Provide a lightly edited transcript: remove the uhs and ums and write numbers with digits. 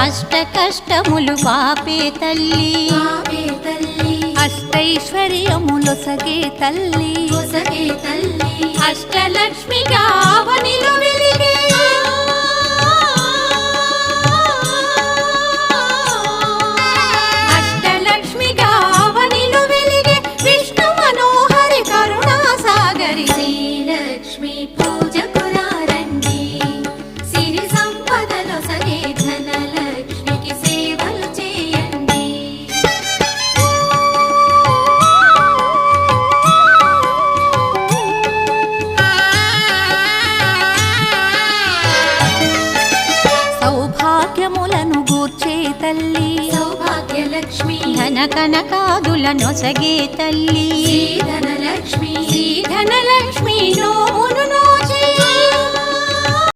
అష్ట కష్టములు పాపే తల్లి అష్టైశ్వర్యములొసగే తల్లి అష్టలక్ష్మిగా అవనిలో వెలిగే అష్టలక్ష్మిగా అవనిలో వెలిగే విష్ణు మనోహరి కరుణా సాగరి శ్రీలక్ష్మి పూజకు రండి సిరి సంపదలొసగే ధనలక్ష్మికి సేవలు చేయండి. సౌభాగ్యములను గూర్చే తల్లి సౌభాగ్యలక్ష్మి ధన కనకాదులనొసగే తల్లి ధనలక్ష్మి ధనలక్ష్మి నో